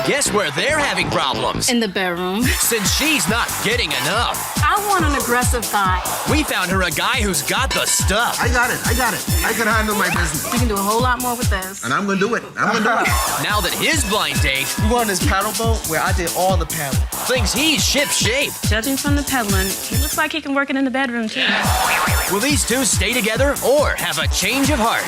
Guess where they're having problems? In the bedroom. Since she's not getting enough. I want an aggressive guy. We found her a guy who's got the stuff. I got it. I can handle my business. We can do a whole lot more with this. And I'm gonna do it. Now that his blind date We went on this paddle boat where I did all the paddling. thinks he's ship-shape. Judging from the peddling, he looks like he can work it in the bedroom, too. Will these two stay together or have a change of heart?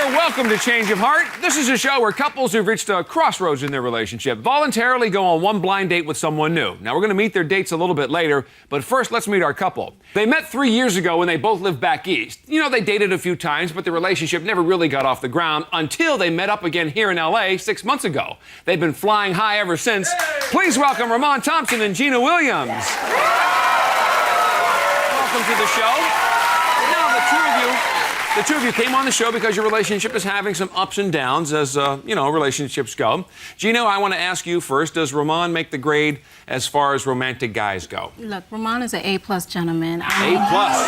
Welcome to Change of Heart. This is a show where couples who've reached a crossroads in their relationship voluntarily go on one blind date with someone new. Now, we're going to meet their dates a little bit later, but first, let's meet our couple. They met 3 years ago when they both lived back east. You know, they dated a few times, but the relationship never really got off the ground until they met up again here in L.A. 6 months ago. They've been flying high ever since. Please welcome Rahman Thompson and Gina Williams. Welcome to the show. Now, the two of you came on the show because your relationship is having some ups and downs, as, relationships go. Gina, I want to ask you first, does Rahman make the grade as far as romantic guys go? Look, Rahman is an A-plus gentleman. A-plus?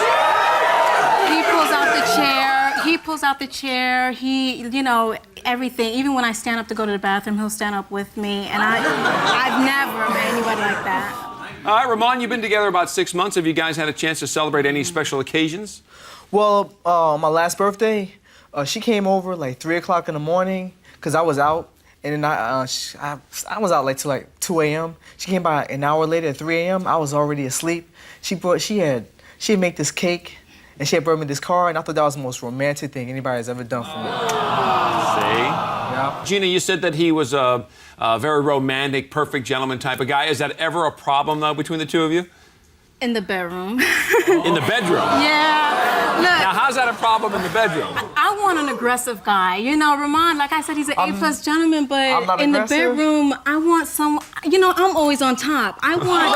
He pulls out the chair. He, everything. Even when I stand up to go to the bathroom, he'll stand up with me. And I've never met anybody like that. All right, Rahman, you've been together about 6 months. Have you guys had a chance to celebrate any special occasions? Well, my last birthday, she came over like 3 o'clock in the morning because I was out. And then I was out till like 2 a.m. She came by an hour later at 3 a.m. I was already asleep. She had made this cake and she had brought me this card, and I thought that was the most romantic thing anybody has ever done for me. See? Yeah. Gina, you said that he was a very romantic, perfect gentleman type of guy. Is that ever a problem, though, between the two of you? In the bedroom. In the bedroom? Yeah. Look, Now, how's that a problem in the bedroom? I want an aggressive guy. Rahman, like I said, he's an A-plus gentleman, I'm but not in aggressive. the bedroom, I want some, I'm always on top. I want...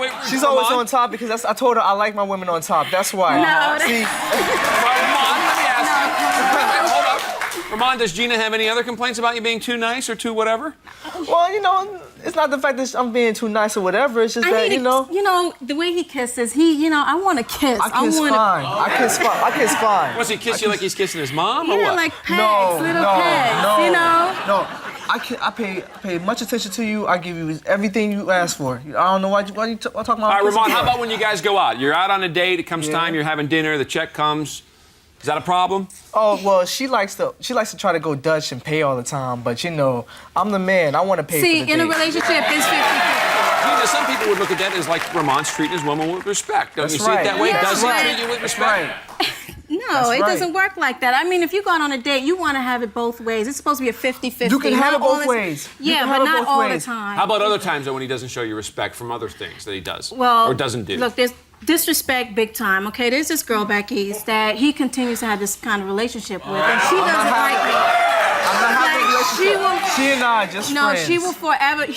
Wait. She's always on top because I told her I like my women on top. That's why. No, See? Rahman, let me ask you. Hold up. Rahman, does Gina have any other complaints about you being too nice or too whatever? Well, it's not the fact that I'm being too nice or whatever. It's just that, the way he kisses, I want to kiss. I kiss fine. I kiss fine. What's he kiss you like he's kissing his mom or Yeah, what? like pegs, little pegs, No. I pay much attention to you. I give you everything you ask for. I don't know why you talking about. All right, Rahman, how about when you guys go out? You're out on a date, it comes time, you're having dinner, the check comes. Is that a problem? Oh, well, she likes to try to go Dutch and pay all the time, but I'm the man. I want to pay for the See, in a date. relationship, it's 50-50. Gina, some people would look at that as like Rahman's treating his woman with respect. Don't you see right. it that way? Yeah, Does he right. treat you with respect? Right. No, it right. doesn't work like that. I mean, if you go out on a date, you want to have it both ways. It's supposed to be a 50-50. You can have it not all both the- ways. You Yeah, can but have it not both all ways. the time. How about other times, though, when he doesn't show you respect from other things that he does Well, or doesn't do? Look, there's disrespect big time, okay? There's this girl back east that he continues to have this kind of relationship with, and she doesn't like me. I'm not having a relationship. She and I are just No, friends. she will forever. I know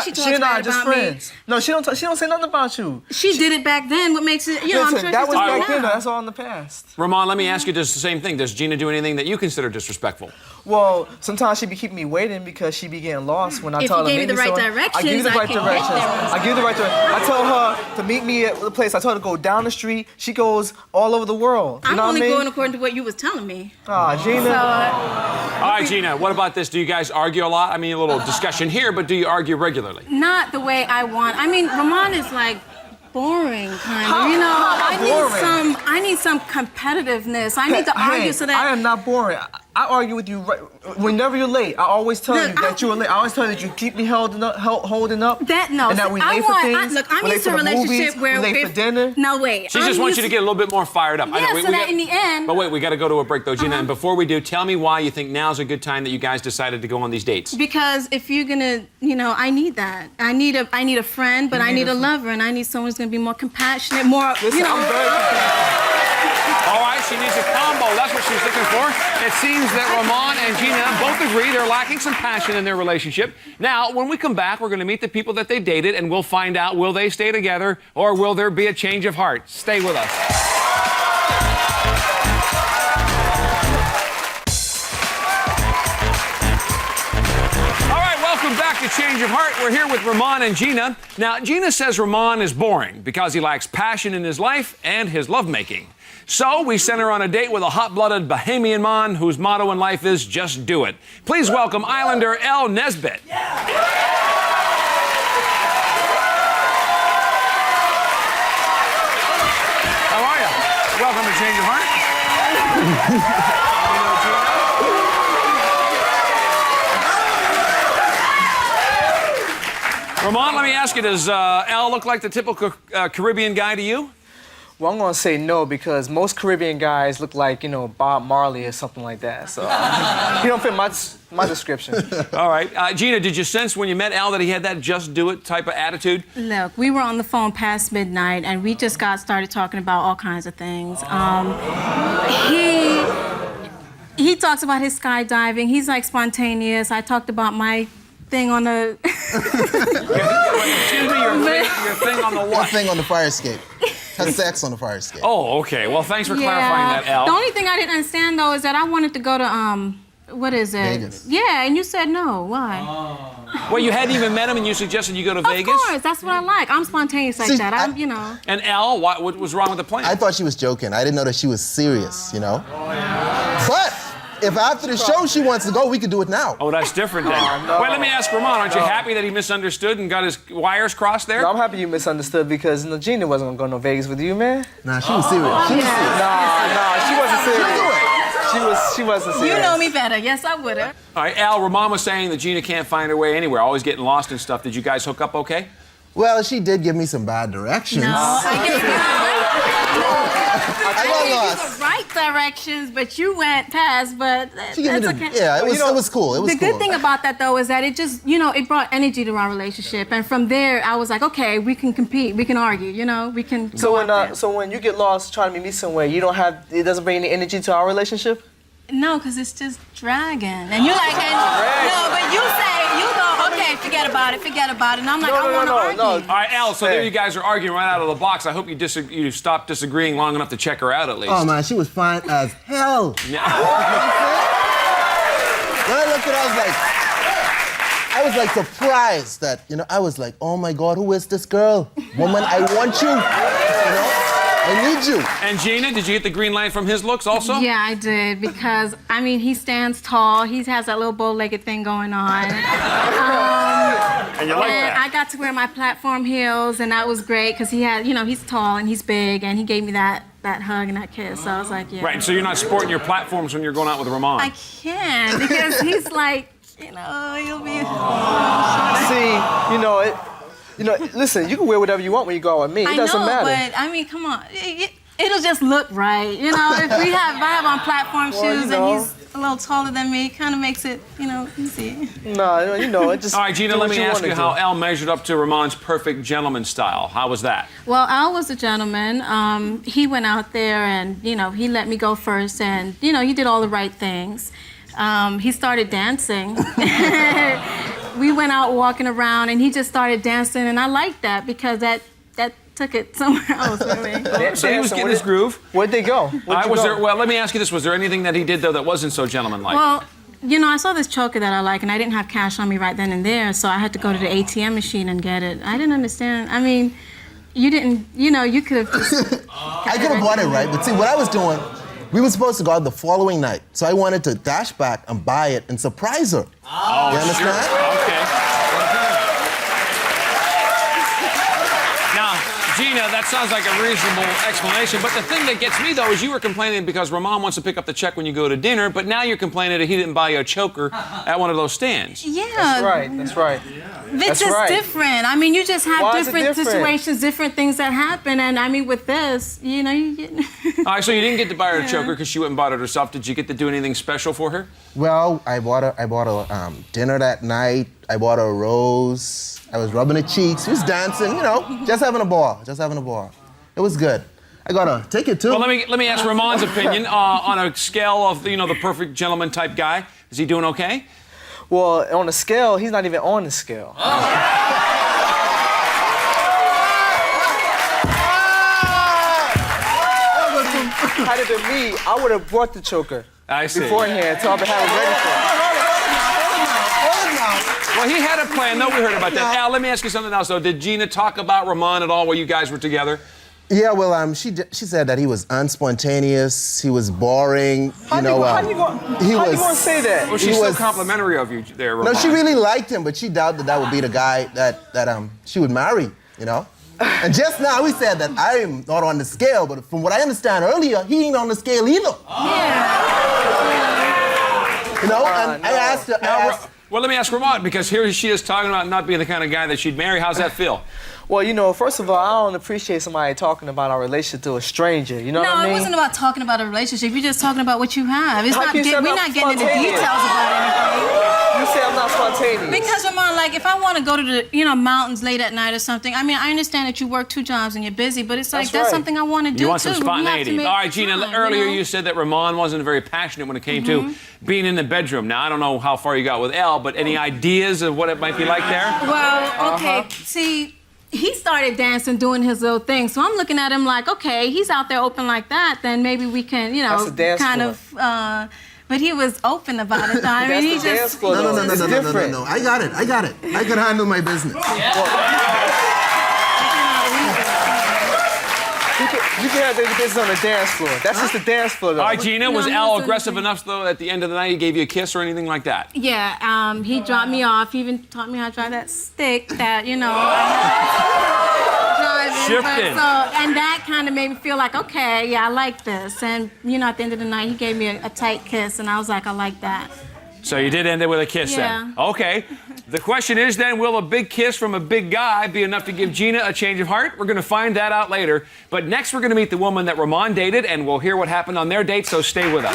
she talks and I bad are just about friends. me. No, she don't say nothing about you. She did it back then. What makes it, I'm Listen, sure that she's was doing it back then. now. That's all in the past. Rahman, let me ask you just the same thing. Does Gina do anything that you consider disrespectful? Well, sometimes she be keeping me waiting because she be getting lost when I If tell her you to gave me meet the me right somewhere. I give you directions, the I right can get directions. there. I give you the right directions. I tell her to meet me at the place. I tell her to go down the street. She goes all over the world. You I'm know only what I mean? going according to what you was telling me. Gina. So, All right, Gina, what about this? Do you guys argue a lot? I mean, a little discussion here, but do you argue regularly? not the way I want. I mean, Rahman is like boring, kind of. I need some competitiveness. I need to argue so that. I am not boring. I argue with you whenever you're late. I always tell you that you're late. I always tell you that you keep me holding up. No. And that we I late for want, things. look, I'm we're late used to for a the relationship movies, where we're late for dinner. No, wait. She just wants you to get a little bit more fired up. Yeah, I know, so that in the end. But wait, we got to go to a break, though, Gina. And before we do, tell me why you think now's a good time that you guys decided to go on these dates. Because if you're gonna, I need that. I need a friend, but I need a lover, and I need someone who's gonna be more compassionate, more, Listen, I'm very compassionate. All right, she needs a combo. That's what she's looking for. It seems that Rahman and Gina both agree they're lacking some passion in their relationship. Now, when we come back, we're going to meet the people that they dated, and we'll find out, will they stay together, or will there be a change of heart? Stay with us. to Change of Heart. We're here with Rahman and Gina. Now, Gina says Rahman is boring because he lacks passion in his life and his lovemaking. So we sent her on a date with a hot-blooded Bahamian man whose motto in life is just do it. Please welcome Islander L. Nesbitt. How are you? Welcome to Change of Heart. Rahman, let me ask you, does Al look like the typical Caribbean guy to you? Well, I'm gonna say no because most Caribbean guys look like, you know, Bob Marley or something like that. So he don't fit my description. All right. Gina, did you sense when you met Al that he had that just do it type of attitude? Look, we were on the phone past midnight, and we just got started talking about all kinds of things. He talks about his skydiving. He's like spontaneous. I talked about my thing on the. Excuse me, your thing on the what? That thing on the fire escape. Had sex on the fire escape. Oh, okay. Well, thanks for clarifying that, Al. The only thing I didn't understand, though, is that I wanted to go to, what is it? Vegas. Yeah, and you said no. Why? Well, you hadn't even met him and you suggested you go to Vegas? Of course, that's what I like. I'm spontaneous like See, that. I'm, you know. And Al, what was wrong with the plan? I thought she was joking. I didn't know that she was serious, you know? But if after the show she wants to go, we could do it now. Oh, that's different then. no. Wait, let me ask Rahman, aren't you happy that he misunderstood and got his wires crossed there? No, I'm happy you misunderstood because you know, Gina wasn't gonna go to Vegas with you, man. Nah, she was serious. She was serious. Nah, she wasn't serious. She wasn't serious. You know me better. Yes, I would have. All right, Al, Rahman was saying that Gina can't find her way anywhere, always getting lost and stuff. Did you guys hook up okay? Well, she did give me some bad directions. No, I gave you I got lost. the right directions, but you went past. But She gave that's me the, okay. yeah, it was cool. It was The cool. good thing about that, though, is that it just, you know, it brought energy to our relationship. And from there, I was like, okay, we can compete, we can argue, you know, we can So go out there. so when you get lost trying to meet me somewhere, it doesn't bring any energy to our relationship? No, because it's just dragging. And you're like, no, but you say, you go, okay, forget about it. And I'm like, I want to argue. All right, Al, so there Hey. you guys are arguing right out of the box. I hope you stopped disagreeing long enough to check her out at least. Oh, man, she was fine as hell. Yeah. When I looked at her, I was like surprised that, you know, I was like, oh my God, who is this girl? Woman, I want you. You know? I need you. And Gina, did you get the green light from his looks also? Yeah, I did, because, I mean, he stands tall. He has that little bow-legged thing going on. And you like And that? I got to wear my platform heels, and that was great, because he had, you know, he's tall and he's big, and he gave me that hug and that kiss. So I was like, yeah. Right, and so you're not sporting your platforms when you're going out with Rahman. I can, because he's like, you know, you'll be... See, listen, you can wear whatever you want when you go out with me. It doesn't matter. But I mean, come on, it'll just look right, you know. If I have on platform shoes and he's a little taller than me, it kind of makes it, you know, easy. No, you know, it just. All right, Gina, do let what me ask wanna you do. how Al measured up to Rahman's perfect gentleman style. How was that? Well, Al was a gentleman. He went out there and, you know, he let me go first, and, you know, he did all the right things. He started dancing. We went out walking around, and he just started dancing, and I liked that because that took it somewhere else, really. So he was getting his groove. Where'd they go? Well, let me ask you this. Was there anything that he did, though, that wasn't so gentlemanlike? Well, you know, I saw this choker that I like, and I didn't have cash on me right then and there, so I had to go to the ATM machine and get it. I didn't understand. I mean, you didn't, you know, you could have just... I could have bought it, right? But see, what I was doing, we were supposed to go out the following night. So I wanted to dash back and buy it and surprise her. Oh, you understand? Sure. Okay. Now, Gina, that sounds like a reasonable explanation. But the thing that gets me, though, is you were complaining because Rahman wants to pick up the check when you go to dinner, but now you're complaining that he didn't buy you a choker at one of those stands. Yeah. That's right. It's just different. I mean, you just have Why is it different different? situations, different things that happen, and I mean, with this, you know, you get... All right, so you didn't get to buy her a choker because she went and bought it herself. Did you get to do anything special for her? Well, I bought her dinner that night. I bought her a rose. I was rubbing her cheeks. She was dancing, you know, just having a ball. It was good. I got a ticket, too. Well, let me ask Rahman's opinion on a scale of, you know, the perfect gentleman type guy. Is he doing okay? Well, on the scale, he's not even on the scale. Had it been me, I would have brought the choker I see. beforehand, so I've been having ready for it. Well, he had a plan, though. We heard about that. Al, let me ask you something else, though. Did Gina talk about Rahman at all while you guys were together? Yeah, well, she said that he was unspontaneous, he was boring. How you gonna say that? Well, she's so complimentary of you there, Rahman. No, she really liked him, but she doubted that would be the guy that she would marry, you know? And just now he said that I am not on the scale, but from what I understand earlier, he ain't on the scale either. Yeah. You know, and I asked her. Well, let me ask Rahman, because here she is talking about not being the kind of guy that she'd marry. How's that feel? Well, you know, first of all, I don't appreciate somebody talking about our relationship to a stranger. You know what I mean? No, it wasn't about talking about a relationship. You're just talking about what you have. It's How not. can you say We're I'm not getting into spontaneous? details about anything. You say I'm not spontaneous. Because Ramon, like, if I want to go to the, mountains late at night or something, I mean, I understand that you work 2 jobs and you're busy, but it's like that's something I want to do. You want too. some spontaneity. All right, Gina. Earlier you said that Rahman wasn't very passionate when it came to being in the bedroom. Now I don't know how far you got with Elle, but any ideas of what it might be like there? Well, okay. See, he started dancing, doing his little thing. So I'm looking at him like, okay, he's out there open like that. Then maybe we can, kind of. But he was open about it. I mean, he just. No. I got it. I can handle my business. You can have the business on the dance floor. That's just the dance floor, though. All right, Gina, was Al aggressive enough, though, at the end of the night he gave you a kiss or anything like that? Yeah, he dropped me off. He even taught me how to drive that stick that, driving. And that kind of made me feel like, okay, yeah, I like this. And, at the end of the night, he gave me a tight kiss, and I was like, I like that. So you did end it with a kiss then? Okay. The question is then, will a big kiss from a big guy be enough to give Gina a change of heart? We're going to find that out later. But next we're going to meet the woman that Rahman dated, and we'll hear what happened on their date, so stay with us.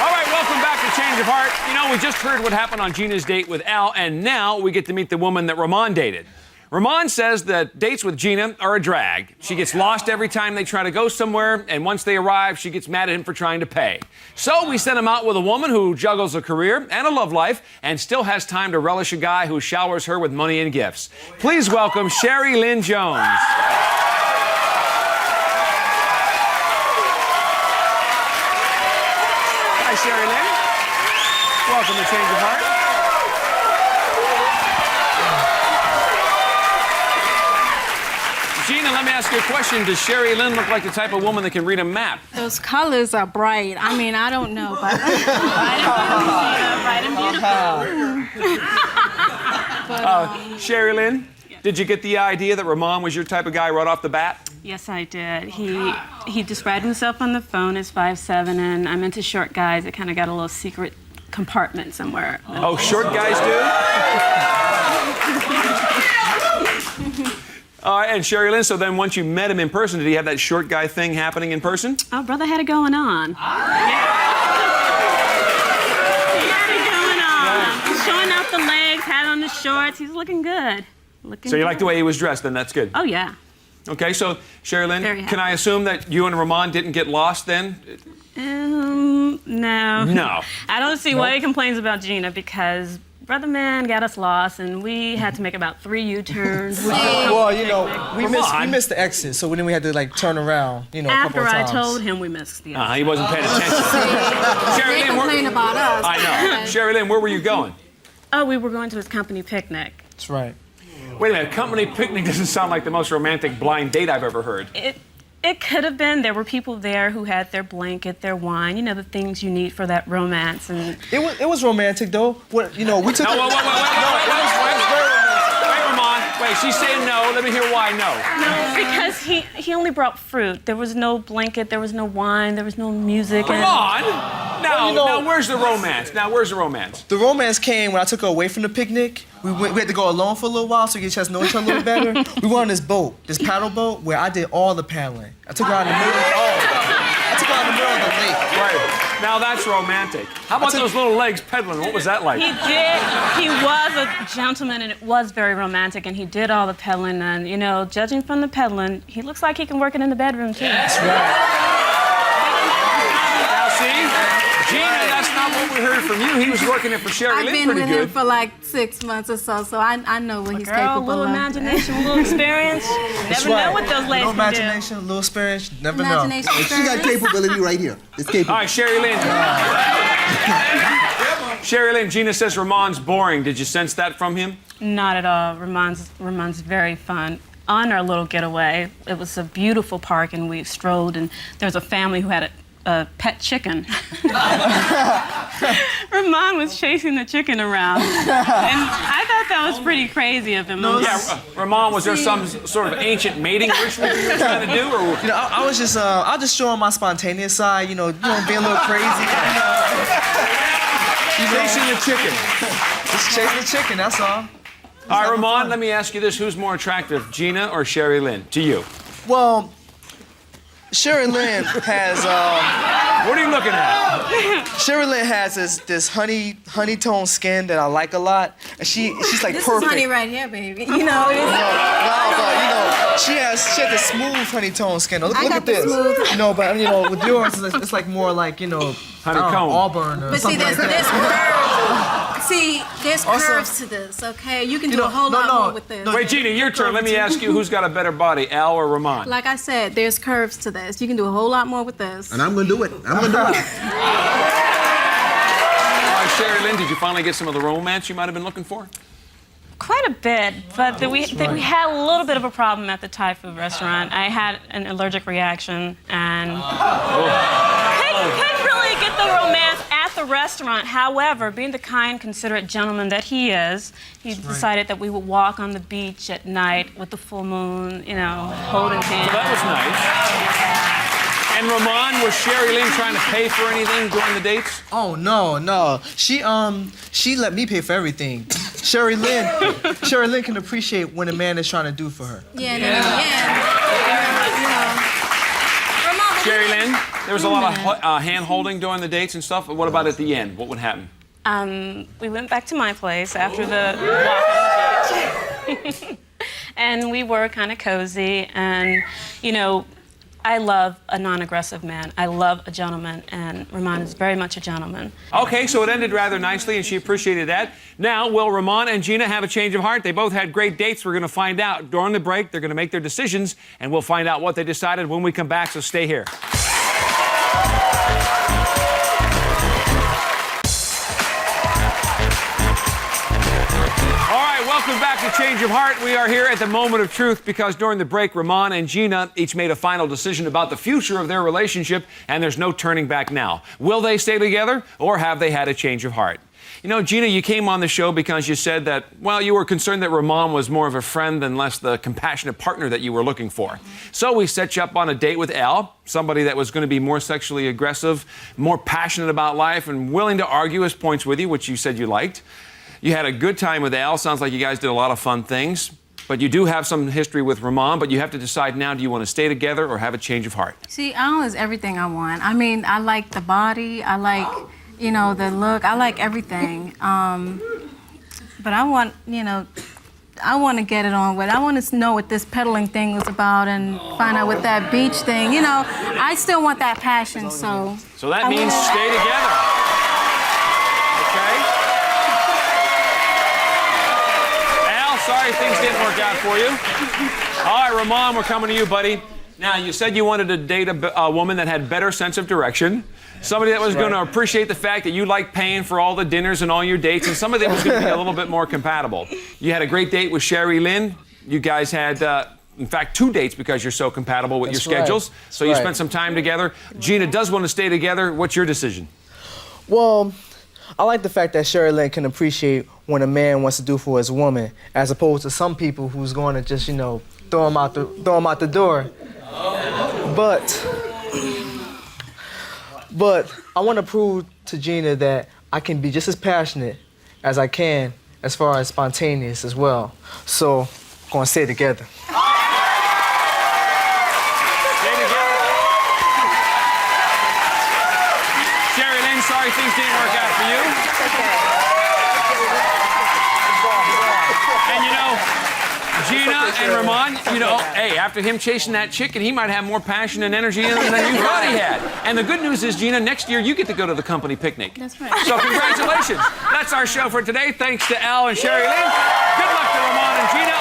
All right, welcome back to Change of Heart. We just heard what happened on Gina's date with Al, and now we get to meet the woman that Rahman dated. Rahman says that dates with Gina are a drag. She gets lost every time they try to go somewhere, and once they arrive, she gets mad at him for trying to pay. So we sent him out with a woman who juggles a career and a love life and still has time to relish a guy who showers her with money and gifts. Please welcome Sherri Lynn Jones. Hi, Sherri Lynn. Welcome to Change of Heart. Gina, let me ask you a question. Does Sherri Lynn look like the type of woman that can read a map? Those colors are bright. I mean, I don't know, but bright and beautiful. Sherri Lynn, did you get the idea that Rahman was your type of guy right off the bat? Yes, I did. He described himself on the phone as 5'7", and I'm into short guys. It kind of got a little secret compartment somewhere. Oh, short guys do? And Sherri Lynn, so then once you met him in person, did he have that short guy thing happening in person? Oh, brother had it going on. He had it going on. Showing out the legs, had on the shorts. He's looking good. So you like the way he was dressed, then that's good. Oh, yeah. Okay, so Sherri Lynn, can I assume that you and Rahman didn't get lost then? No. No. I don't see why he complains about Gina, because Brother Man got us lost, and we had to make about 3 U-turns. Well, we missed the exit, so then we had to turn around, a couple of times. After I told him we missed the exit. He wasn't paying attention. Sherri They Lynn, complain about us. I know. Sherri Lynn, where were you going? Oh, we were going to his company picnic. That's right. Wait a minute, company picnic doesn't sound like the most romantic blind date I've ever heard. It could have been. There were people there who had their blanket, their wine, the things you need for that romance. And it was romantic though. We took. No, wait, Rahman. Wait, she's saying no. Let me hear why no. No, because he only brought fruit. There was no blanket, there was no wine, there was no music. Come on. Now, where's the romance? The romance came when I took her away from the picnic. We had to go alone for a little while so we get a chance to know each other a little better. We went on this paddle boat, where I did all the paddling. I took her out in the middle. I took her out in the middle of the lake. Right. Now that's romantic. How about those little legs pedaling? What was that like? He did. He was a gentleman, and it was very romantic, and he did all the pedaling. And, judging from the pedaling, he looks like he can work it in the bedroom, too. That's right. Now, see? Gina, that's not what we heard from you. He was working it for Sherri I've Lynn been pretty with good. him for like 6 months or so, so I know what he's Girl, capable little of. imagination, a little experience. Never know what those ladies No can do. imagination, little experience, never Imagination. know. She got capability right here. It's capable. All right, Sherri Lynn. Sherri Lynn, Gina says Rahman's boring. Did you sense that from him? Not at all. Rahman's very fun. On our little getaway, it was a beautiful park, and we strolled, and there was a family who had a pet chicken. Rahman was chasing the chicken around, and I thought that was pretty crazy of him. Yeah, Rahman, was there some sort of ancient mating ritual you were trying to do? Or? You know, I was just showing my spontaneous side, being a little crazy. Chasing the chicken. Just chasing the chicken, that's all. All right, Rahman, let me ask you this. Who's more attractive, Gina or Sherri Lynn, to you? Well, Sherri Lynn has, What are you looking at? Sherri Lynn has this honey-tone skin that I like a lot. And she's like This perfect. is honey right here, baby. It's, But she has the smooth honey-tone skin. Look got at the this. smooth. But with yours, it's like more like Honeycomb. auburn or but see, something like there's that. curves. See, there's Also- curves to this. Okay, you can do a whole lot more with this. Wait, Gina, your turn. Let me ask you, who's got a better body, Al or Rahman? Like I said, there's curves to this. You can do a whole lot more with this. And I'm gonna do it. I'm gonna do it. All right, Sherri Lynn, did you finally get some of the romance you might have been looking for? Quite a bit, but we had a little bit of a problem at the Thai food restaurant. I had an allergic reaction and couldn't really get the romance at the restaurant. However, being the kind, considerate gentleman that he is, he decided that we would walk on the beach at night with the full moon, holding hands. That was nice. And Rahman, was Sherri Lynn trying to pay for anything during the dates? Oh no. She let me pay for everything. Sherri Lynn can appreciate when a man is trying to do for her. Yeah, and then Ramon, Sherri Lynn, there was a lot of hand-holding during the dates and stuff. What about at the end? What would happen? We went back to my place after the walk on the beach. And we were kind of cozy, and, I love a non-aggressive man. I love a gentleman, and Rahman is very much a gentleman. Okay, so it ended rather nicely, and she appreciated that. Now, will Rahman and Gina have a change of heart? They both had great dates. We're going to find out. During the break, they're going to make their decisions, and we'll find out what they decided when we come back, so stay here. Welcome back to Change of Heart. We are here at the moment of truth because during the break, Rahman and Gina each made a final decision about the future of their relationship, and there's no turning back now. Will they stay together, or have they had a change of heart? Gina, you came on the show because you said that, you were concerned that Rahman was more of a friend than less the compassionate partner that you were looking for. So we set you up on a date with Al, somebody that was going to be more sexually aggressive, more passionate about life, and willing to argue his points with you, which you said you liked. You had a good time with Al. Sounds like you guys did a lot of fun things. But you do have some history with Rahman, but you have to decide now, do you want to stay together or have a change of heart? See, Al is everything I want. I mean, I like the body. I like, the look. I like everything. But I want, I want to get it on with. I want to know what this pedaling thing was about and find out what that beach thing, I still want that passion, so. So that means stay together. Okay? Sorry things didn't work out for you. All right, Rahman, we're coming to you, buddy. Now, you said you wanted to date a woman that had better sense of direction, somebody that was going to appreciate the fact that you like paying for all the dinners and all your dates, and somebody that was going to be a little bit more compatible. You had a great date with Sherri Lynn. You guys had, in fact, 2 dates because you're so compatible with your schedules. So you spent some time together. Gina does want to stay together. What's your decision? Well, I like the fact that Sherri Lynn can appreciate when a man wants to do for his woman, as opposed to some people who's going to just, throw him out the door. But I want to prove to Gina that I can be just as passionate as I can, as far as spontaneous as well. So, I'm going to stay together. Sherri Lynn, sorry things didn't work out for you. And Gina, Gina and Raman, you know, hey, after him chasing that chicken, he might have more passion and energy in him than you thought he had. And the good news is, Gina, next year you get to go to the company picnic. That's right. So congratulations. That's our show for today. Thanks to Al and Sherri Lynn. Good luck to Rahman and Gina.